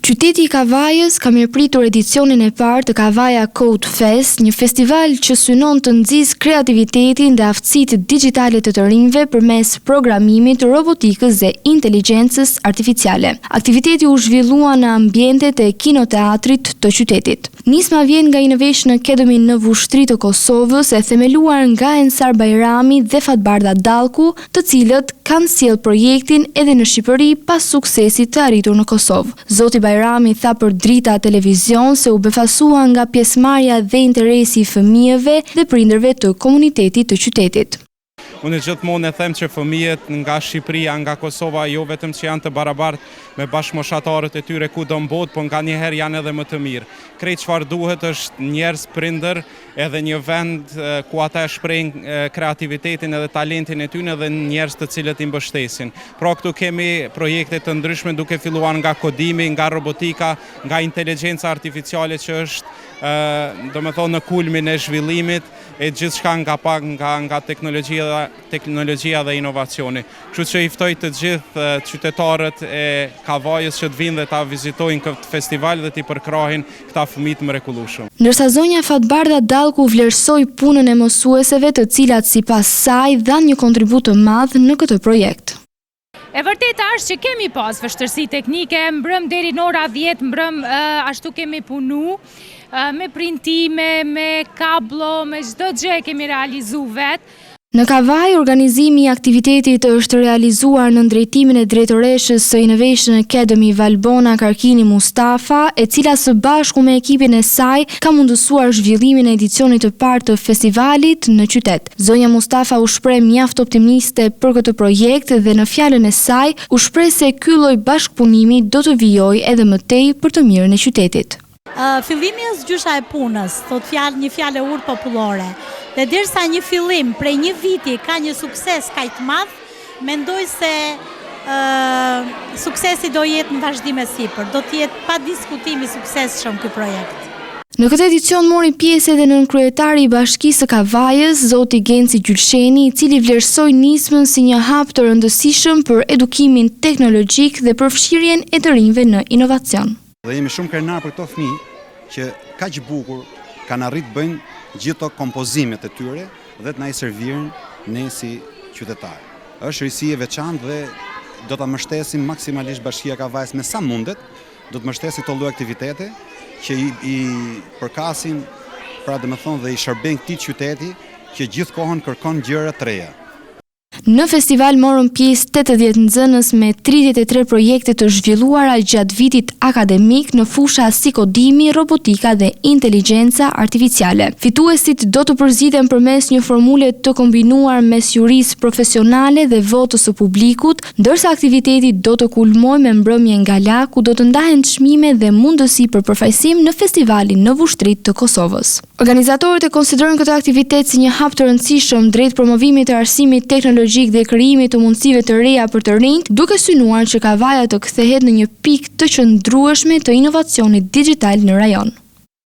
Qyteti i Kavajës ka mirëpritur edicionin e parë të Kavaja Code Fest, një festival që synon të nxjisë kreativitetin dhe aftësitë digjitale të rinjve përmes programimit, robotikës dhe inteligjencës artificiale. Aktiviteti u zhvillua në ambientet e kinoteatrit të qytetit. Nisma vjen nga Innovation Academy në Vushtri të Kosovës, e themeluar nga Ensar Bajrami dhe Fatbarda Dallku, të cilët kanë sjellë projektin edhe në Shqipëri pas suksesit të arritur në Kosovë. Zoti Bajrami tha për Drita Televizion se u befasua nga pjesëmarrja dhe interesi i fëmijëve dhe prindërve të komunitetit të qytetit. Unë gjithmonë e them që fëmijët nga Shqipëria, nga Kosova, jo vetëm që janë të barabartë me bashkëmoshatarët e tyre kudo në botë, por nganjëherë janë edhe më të mirë. Krejt çfarë duhet është njerëz prindër, edhe një vend ku ata shprehin kreativitetin edhe talentin e tyre dhe njerëz të cilët i mbështesin. Pra këtu kemi projekte të ndryshme duke filluar nga kodimi, nga robotika, nga inteligjenca artificiale që është domethënë në kulmin e zhvillimit e gjithçka nga teknologjia dhe inovacioni. Kështu që i ftoj të gjithë qytetarët e Kavajës që të vinë dhe ta vizitojnë këtë festival dhe t'i përkrahin këta fëmijë të mrekullueshëm. Ndërsa zonja Fatbarda Dallku vlerësoi punën e mësuesve, të cilat sipas saj dhanë një kontribut të madh në këtë projekt. E vërteta është që kemi pas vështirësi teknike, mbrëm deri në ora 10, mbrëm ashtu kemi punu, me printime, me kablo, me çdo gjë kemi realizu vetë. Në Kavaj, organizimi i aktivitetit është realizuar në drejtimin e drejtoreshës së Innovation Academy Valbona Karkini Mustafa, e cila së bashku me ekipin e saj ka mundësuar zhvillimin e edicionit të parë të festivalit në qytet. Zonja Mustafa u shpreh mjaft optimiste për këtë projekt dhe në fjalën e saj u shpreh se ky lloj bashkëpunimi do të vijojë edhe më tej për të mirën e qytetit. Fillimi është gjysha e punës, thot një fjalë urtë popullore. Dhe derisa një fillim prej një viti ka një sukses kaq të madh, mendoj se suksesi do jetë në vazhdim e sipër, do të jetë pa diskutim i suksesshëm ky projekt. Në këtë edicion mori pjesë edhe nënkryetari i Bashkisë së Kavajës, zoti Genci Gjylsheni, i cili vlerësoi nismën si një hap të rëndësishëm për edukimin teknologjik dhe përfshirjen e të rinjve në inovacion. Dhe jemi shumë krenar për këto fëmijë që kaq bukur kanë arritë bëjnë gjithë kompozimet e tyre dhe të na i servirin ne si qytetarë. Është risi e veçantë dhe do ta mbështesim maksimalisht Bashkia e Kavajës me sa mundet, do të mbështesim këto lloj aktivitete që i përkasin, pra domethënë dhe i shërbejnë këtij qyteti që gjithkohon kërkon gjëra të reja. Në festival morën pjesë 80 nxënës me 33 projekte të zhvilluara gjatë vitit akademik në fusha si kodimi, robotika dhe inteligjenca artificiale. Fituesit do të përziten përmes një formule të kombinuar mes jurisë profesionale dhe votës së publikut, ndërsa aktiviteti do të kulmojë me mbrëmje gala ku do të ndahen çmime dhe mundësi për përfaqësim në festivalin në Vushtritë të Kosovës. Organizatorët e konsiderojnë këtë aktivitet si një hap të rëndësishëm drejt promovimit të arsimit teknologjik dhe krijimit të mundësive të reja për të rinjt, duke synuar që Kavaja të kthehet në një pikë të qëndrueshme të inovacionit digital në rajon.